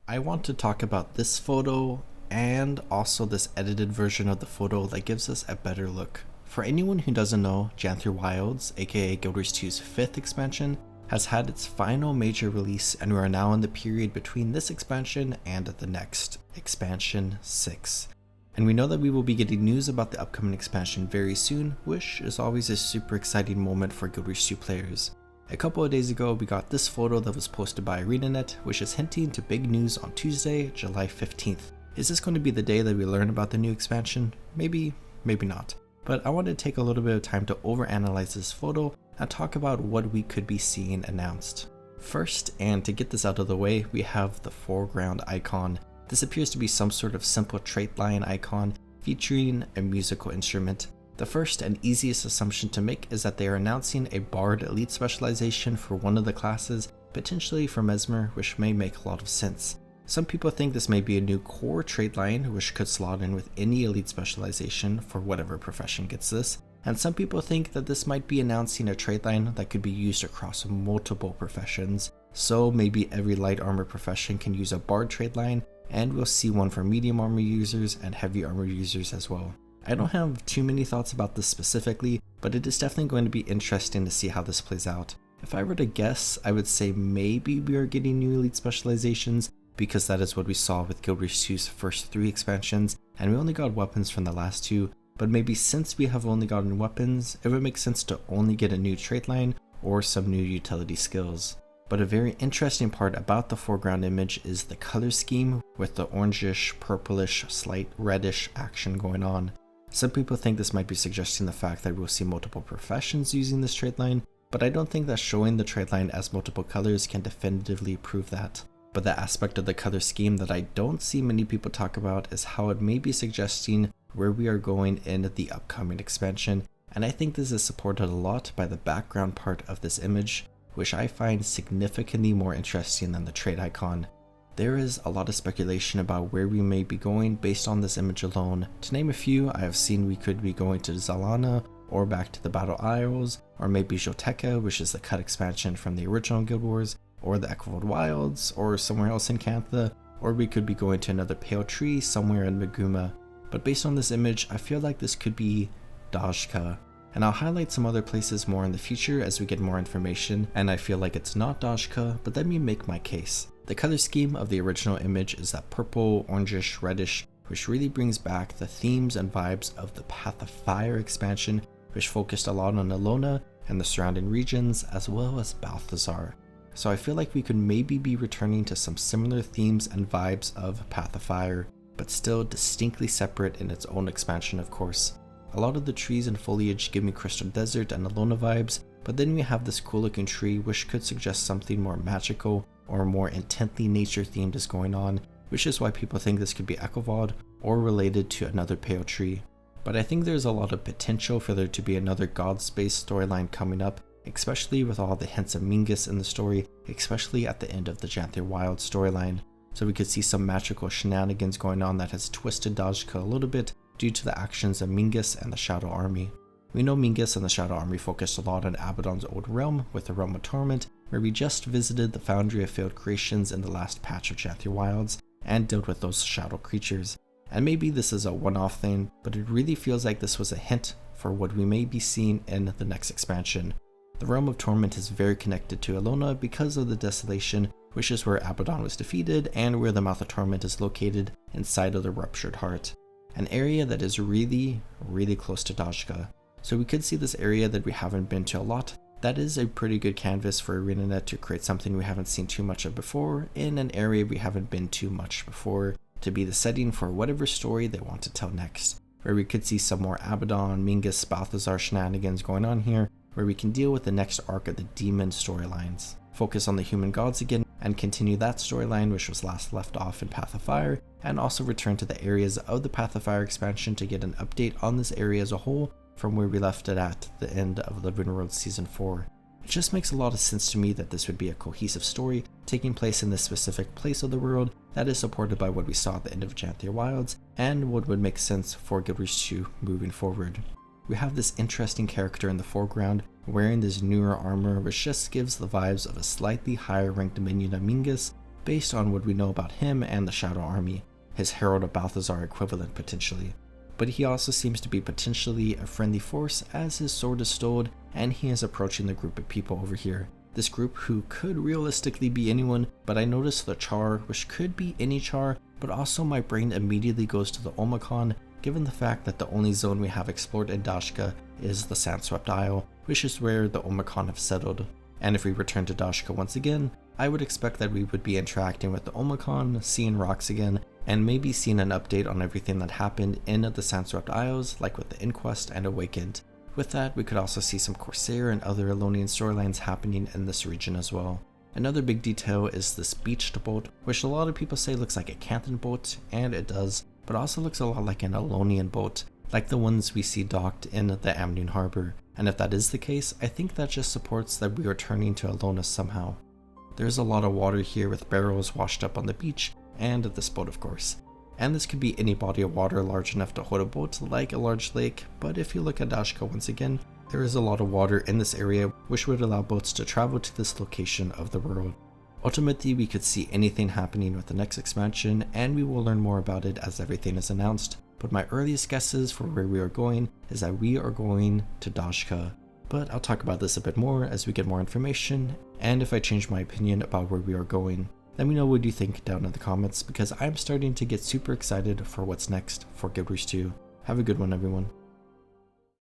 I want to talk about this photo and also this edited version of the photo that gives us a better look. For anyone who doesn't know, Janthir Wilds, aka Guild Wars 2's 5th expansion, has had its final major release, and we are now in the period between this expansion and the next, expansion 6. And we know that we will be getting news about the upcoming expansion very soon, which is always a super exciting moment for Guild Wars 2 players. A couple of days ago, we got this photo that was posted by ArenaNet, which is hinting to big news on Tuesday, July 15th. Is this going to be the day that we learn about the new expansion? Maybe, maybe not. But I want to take a little bit of time to overanalyze this photo and talk about what we could be seeing announced. First, and to get this out of the way, we have the foreground icon. This appears to be some sort of simple trait line icon featuring a musical instrument. The first and easiest assumption to make is that they are announcing a Bard Elite specialization for one of the classes, potentially for Mesmer, which may make a lot of sense. Some people think this may be a new core trait line, which could slot in with any elite specialization for whatever profession gets this, and some people think that this might be announcing a trait line that could be used across multiple professions, so maybe every light armor profession can use a Bard trait line, and we'll see one for medium armor users and heavy armor users as well. I don't have too many thoughts about this specifically, but it is definitely going to be interesting to see how this plays out. If I were to guess, I would say maybe we are getting new elite specializations, because that is what we saw with Guild Wars 2's first 3 expansions, and we only got weapons from the last 2, but maybe since we have only gotten weapons, it would make sense to only get a new trait line or some new utility skills. But a very interesting part about the foreground image is the color scheme with the orangish, purplish, slight reddish action going on. Some people think this might be suggesting the fact that we'll see multiple professions using this trait line, but I don't think that showing the trait line as multiple colors can definitively prove that. But the aspect of the color scheme that I don't see many people talk about is how it may be suggesting where we are going in the upcoming expansion, and I think this is supported a lot by the background part of this image, which I find significantly more interesting than the trait icon. There is a lot of speculation about where we may be going based on this image alone. To name a few, I have seen we could be going to Zalana, or back to the Battle Isles, or maybe Dajkah, which is the cut expansion from the original Guild Wars, or the Janthir Wilds, or somewhere else in Cantha, or we could be going to another pale tree somewhere in Maguma. But based on this image, I feel like this could be Dajkah. And I'll highlight some other places more in the future as we get more information, and I feel like it's not Dajkah, but let me make my case. The color scheme of the original image is that purple, orangish, reddish, which really brings back the themes and vibes of the Path of Fire expansion, which focused a lot on Alona and the surrounding regions, as well as Balthazar. So I feel like we could maybe be returning to some similar themes and vibes of Path of Fire, but still distinctly separate in its own expansion, of course. A lot of the trees and foliage give me Crystal Desert and Alona vibes, but then we have this cool looking tree which could suggest something more magical or more intently nature themed is going on, which is why people think this could be Ekovod or related to another pale tree. But I think there's a lot of potential for there to be another God Space storyline coming up, especially with all the hints of Mingus in the story, especially at the end of the Janthir Wilds storyline. So we could see some magical shenanigans going on that has twisted Dajkah a little bit due to the actions of Mingus and the Shadow Army. We know Mingus and the Shadow Army focused a lot on Abaddon's old realm with the Realm of Torment, where we just visited the Foundry of Failed Creations in the last patch of Janthir Wilds and dealt with those shadow creatures. And maybe this is a one-off thing, but it really feels like this was a hint for what we may be seeing in the next expansion. The Realm of Torment is very connected to Alona because of the Desolation, which is where Abaddon was defeated and where the Mouth of Torment is located inside of the Ruptured Heart, an area that is really close to Dajkah. So we could see this area that we haven't been to a lot. That is a pretty good canvas for ArenaNet to create something we haven't seen too much of before in an area we haven't been too much before, to be the setting for whatever story they want to tell next, where we could see some more Abaddon, Mingus, Balthazar shenanigans going on here, where we can deal with the next arc of the demon storylines, focus on the human gods again, and continue that storyline which was last left off in Path of Fire, and also return to the areas of the Path of Fire expansion to get an update on this area as a whole from where we left it at the end of Living World Season 4. It just makes a lot of sense to me that this would be a cohesive story taking place in this specific place of the world that is supported by what we saw at the end of Janthir Wilds and what would make sense for Guild Wars 2 moving forward. We have this interesting character in the foreground wearing this newer armor which just gives the vibes of a slightly higher ranked minion of Mingus, based on what we know about him and the Shadow Army, his Herald of Balthazar equivalent potentially. But he also seems to be potentially a friendly force as his sword is stowed and he is approaching the group of people over here. This group who could realistically be anyone, but I noticed the Char, which could be any Char, but also my brain immediately goes to the Omicron, given the fact that the only zone we have explored in Dajkah is the Sandswept Isle, which is where the Omicron have settled. And if we return to Dajkah once again, I would expect that we would be interacting with the Omicron, seeing rocks again, and maybe seeing an update on everything that happened in the Sandswept Isles, like with the Inquest and Awakened. With that, we could also see some Corsair and other Elonian storylines happening in this region as well. Another big detail is this beached boat, which a lot of people say looks like a Canthan boat, and it does, but also looks a lot like an Elonian boat, like the ones we see docked in the Amnion Harbor. And if that is the case, I think that just supports that we are turning to Elona somehow. There's a lot of water here with barrels washed up on the beach, and this boat of course. And this could be any body of water large enough to hold a boat like a large lake, but if you look at Dajkah once again, there is a lot of water in this area which would allow boats to travel to this location of the world. Ultimately, we could see anything happening with the next expansion, and we will learn more about it as everything is announced, but my earliest guesses for where we are going is that we are going to Dajkah. But I'll talk about this a bit more as we get more information, and if I change my opinion about where we are going. Let me know what you think down in the comments, because I'm starting to get super excited for what's next for Guild Wars 2. Have a good one, everyone.